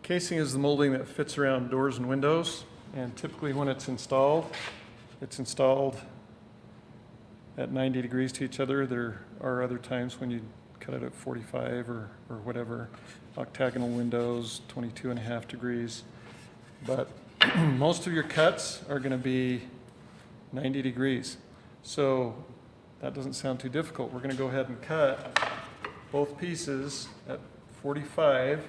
Casing is the molding that fits around doors and windows, and typically when it's installed at 90 degrees to each other. There are other times when you cut it at 45 or whatever, octagonal windows, 22.5 degrees. But most of your cuts are going to be 90 degrees. So that doesn't sound too difficult. We're going to go ahead and cut both pieces at 45.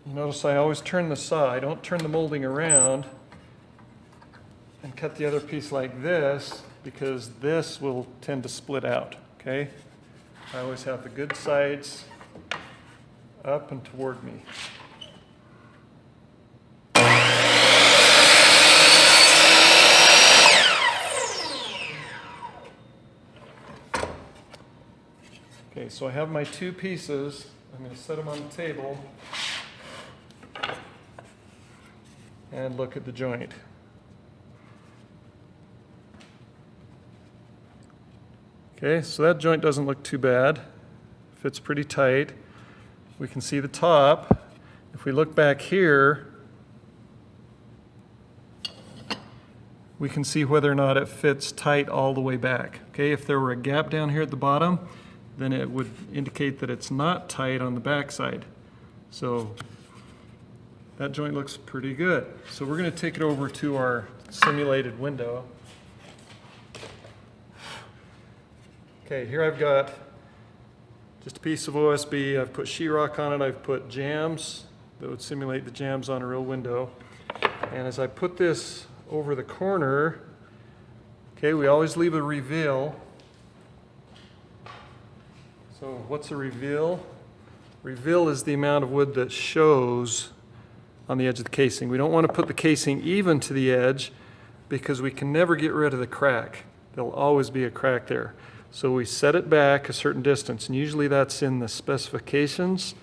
Notice I always turn the saw. I don't turn the molding around and cut the other piece like this, because this will tend to split out, okay? I always have the good sides up and toward me. Okay, so I have my two pieces. I'm going to set them on the table and look at the joint. Okay, so that joint doesn't look too bad. Fits pretty tight. We can see the top. If we look back here, we can see whether or not it fits tight all the way back. Okay, if there were a gap down here at the bottom, then it would indicate that it's not tight on the back side. So that joint looks pretty good. So we're going to take it over to our simulated window. Okay, here I've got just a piece of OSB. I've put sheetrock on it. I've put jambs that would simulate the jambs on a real window. And as I put this over the corner, okay, we always leave a reveal. So what's a reveal? Reveal is the amount of wood that shows on the edge of the casing. We don't want to put the casing even to the edge because we can never get rid of the crack. There'll always be a crack there. So we set it back a certain distance, and usually that's in the specifications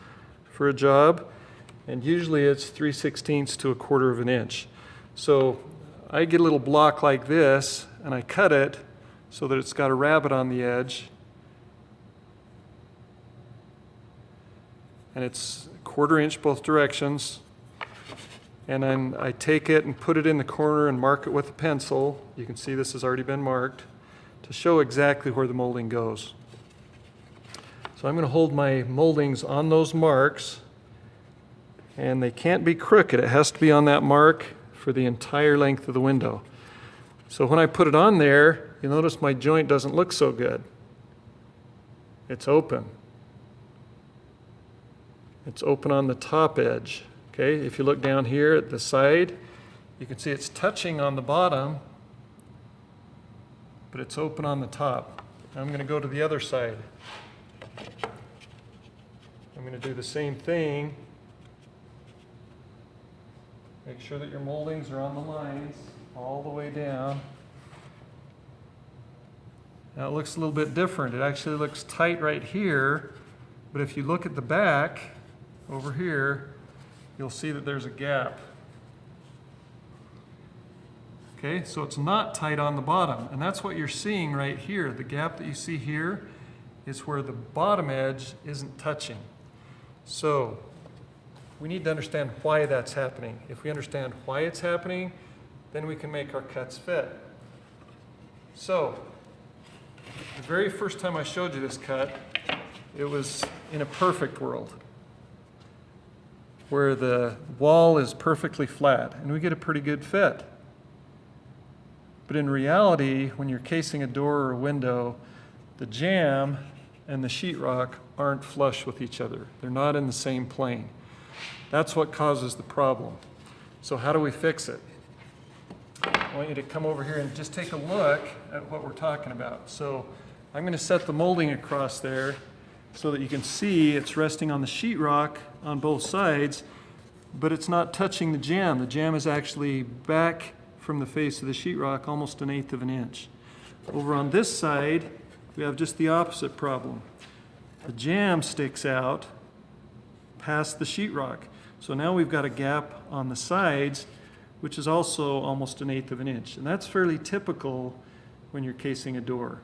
for a job, and usually it's 3/16 to 1/4 of an inch. So I get a little block like this, and I cut it so that it's got a rabbet on the edge, and it's 1/4 inch both directions. And then I take it and put it in the corner and mark it with a pencil. You can see this has already been marked to show exactly where the molding goes. So I'm going to hold my moldings on those marks, and they can't be crooked. It has to be on that mark for the entire length of the window. So when I put it on there, you'll notice my joint doesn't look so good. It's open. It's open on the top edge. Okay, if you look down here at the side, you can see it's touching on the bottom, but it's open on the top. Now I'm going to go to the other side. I'm going to do the same thing. Make sure that your moldings are on the lines all the way down. Now it looks a little bit different. It actually looks tight right here, but if you look at the back over here, you'll see that there's a gap. Okay, so it's not tight on the bottom, and that's what you're seeing right here. The gap that you see here is where the bottom edge isn't touching. So we need to understand why that's happening. If we understand why it's happening, then we can make our cuts fit. So the very first time I showed you this cut, it was in a perfect world, where the wall is perfectly flat, and we get a pretty good fit. But in reality, when you're casing a door or a window, the jamb and the sheetrock aren't flush with each other. They're not in the same plane. That's what causes the problem. So how do we fix it? I want you to come over here and just take a look at what we're talking about. So I'm going to set the molding across there so that you can see it's resting on the sheetrock on both sides, but it's not touching the jamb. The jamb is actually back from the face of the sheetrock almost 1/8 of an inch. Over on this side, we have just the opposite problem. The jamb sticks out past the sheetrock. So now we've got a gap on the sides, which is also almost 1/8 of an inch. And that's fairly typical when you're casing a door.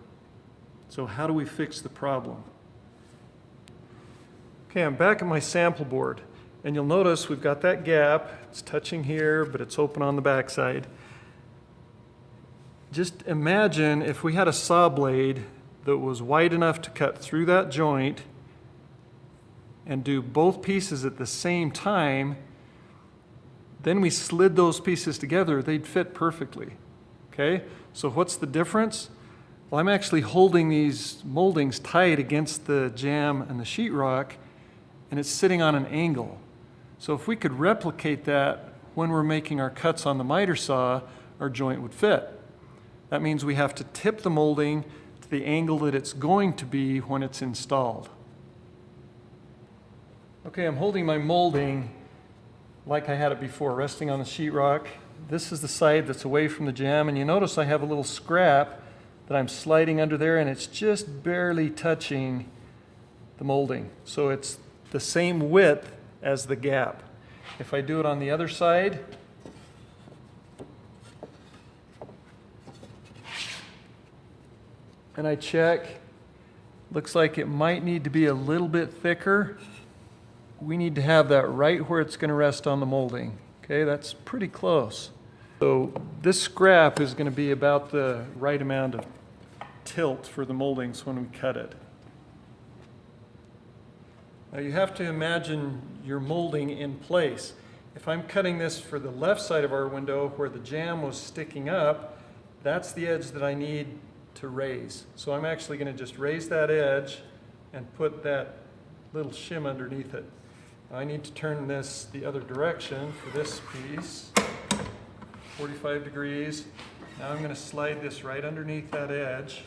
So how do we fix the problem? Okay, I'm back at my sample board. And you'll notice we've got that gap. It's touching here, but it's open on the backside. Just imagine if we had a saw blade that was wide enough to cut through that joint and do both pieces at the same time, then we slid those pieces together, they'd fit perfectly. Okay? So what's the difference? Well, I'm actually holding these moldings tight against the jamb and the sheetrock, and it's sitting on an angle. So if we could replicate that when we're making our cuts on the miter saw, our joint would fit. That means we have to tip the molding to the angle that it's going to be when it's installed. Okay, I'm holding my molding like I had it before, resting on the sheetrock. This is the side that's away from the jamb, and you notice I have a little scrap that I'm sliding under there, and it's just barely touching the molding. So it's the same width as the gap. If I do it on the other side, and I check, looks like it might need to be a little bit thicker. We need to have that right where it's going to rest on the molding. Okay, that's pretty close. So this scrap is going to be about the right amount of tilt for the moldings when we cut it. Now you have to imagine your molding in place. If I'm cutting this for the left side of our window where the jamb was sticking up, that's the edge that I need to raise. So I'm actually going to just raise that edge and put that little shim underneath it. I need to turn this the other direction for this piece, 45 degrees. Now I'm going to slide this right underneath that edge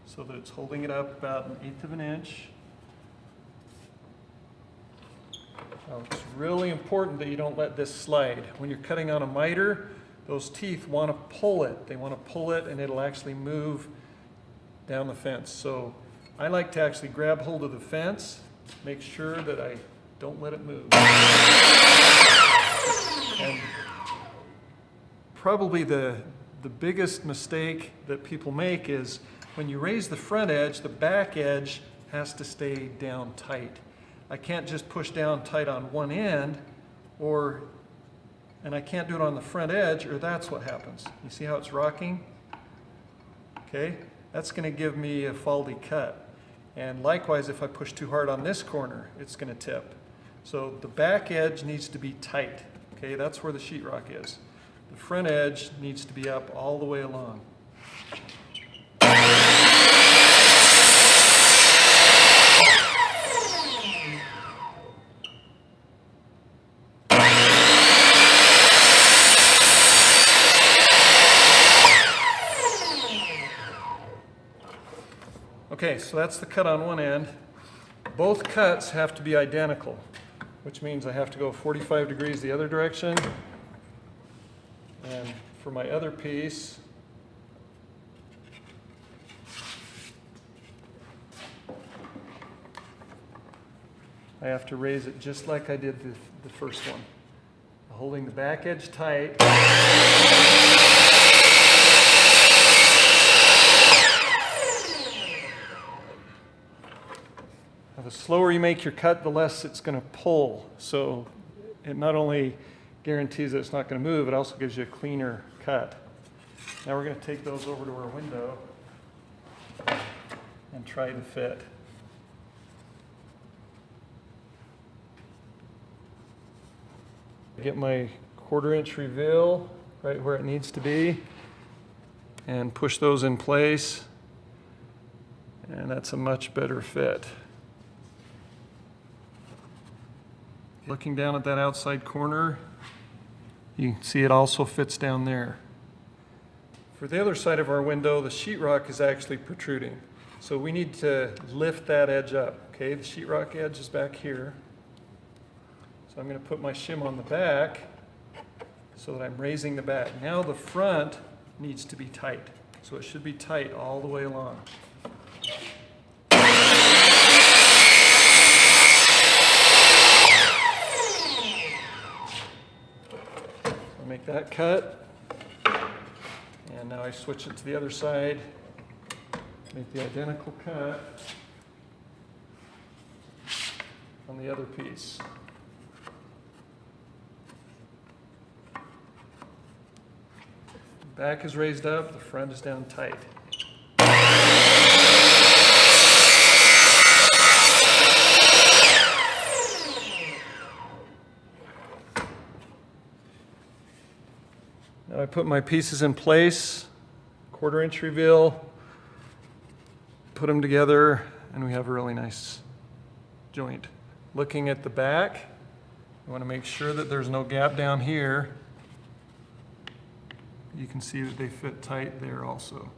so that it's holding it up about 1/8 of an inch. Now it's really important that you don't let this slide. When you're cutting on a miter, those teeth want to pull it. They want to pull it and it'll actually move down the fence. So I like to actually grab hold of the fence, make sure that I don't let it move. And probably the biggest mistake that people make is when you raise the front edge, the back edge has to stay down tight. I can't just push down tight on one end, and I can't do it on the front edge, or that's what happens. You see how it's rocking? Okay, that's going to give me a faulty cut. And likewise, if I push too hard on this corner, it's going to tip. So the back edge needs to be tight. Okay, that's where the sheetrock is. The front edge needs to be up all the way along. Okay, so that's the cut on one end. Both cuts have to be identical, which means I have to go 45 degrees the other direction. And for my other piece, I have to raise it just like I did the first one. Holding the back edge tight. Now, the slower you make your cut, the less it's going to pull. So it not only guarantees that it's not going to move, it also gives you a cleaner cut. Now we're going to take those over to our window and try to fit. Get my 1/4 inch reveal right where it needs to be and push those in place, and that's a much better fit. Looking down at that outside corner, you can see it also fits down there. For the other side of our window, the sheetrock is actually protruding. So we need to lift that edge up. Okay, the sheetrock edge is back here. So I'm going to put my shim on the back so that I'm raising the back. Now the front needs to be tight. So it should be tight all the way along. that cut. And now I switch it to the other side, make the identical cut on the other piece. The back is raised up, the front is down tight. Now I put my pieces in place, 1/4 inch reveal, put them together, and we have a really nice joint. Looking at the back, you want to make sure that there's no gap down here. You can see that they fit tight there also.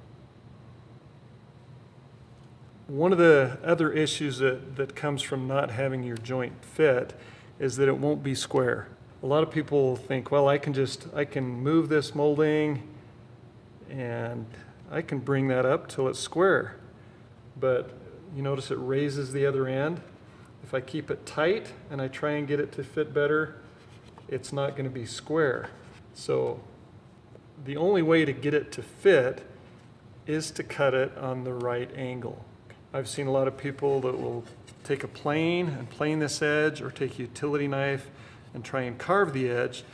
One of the other issues that comes from not having your joint fit is that it won't be square. A lot of people think, well, I can move this molding and I can bring that up till it's square. But you notice it raises the other end. If I keep it tight and I try and get it to fit better, it's not going to be square. So the only way to get it to fit is to cut it on the right angle. I've seen a lot of people that will take a plane and plane this edge, or take a utility knife and try and carve the edge,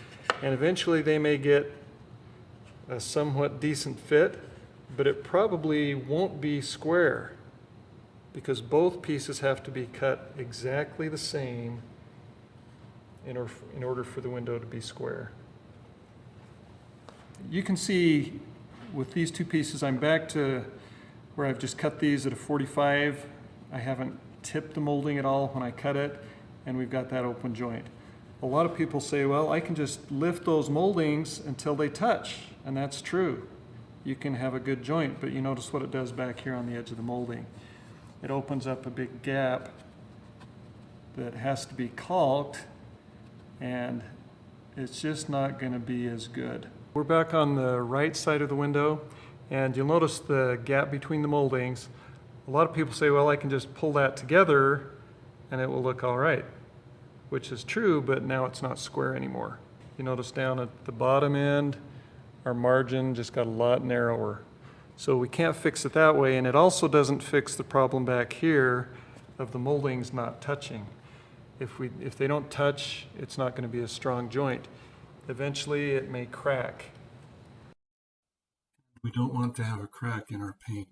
and eventually they may get a somewhat decent fit, but it probably won't be square because both pieces have to be cut exactly the same in order for the window to be square. You can see with these two pieces, I'm back to where I've just cut these at a 45. I haven't tipped the molding at all when I cut it, and we've got that open joint. A lot of people say, well, I can just lift those moldings until they touch, and that's true. You can have a good joint, but you notice what it does back here on the edge of the molding. It opens up a big gap that has to be caulked, and it's just not going to be as good. We're back on the right side of the window, and you'll notice the gap between the moldings. A lot of people say, well, I can just pull that together and it will look all right, which is true, but now it's not square anymore. You notice down at the bottom end, our margin just got a lot narrower. So we can't fix it that way, and it also doesn't fix the problem back here of the moldings not touching. If they don't touch, it's not going to be a strong joint. Eventually it may crack. We don't want to have a crack in our paint.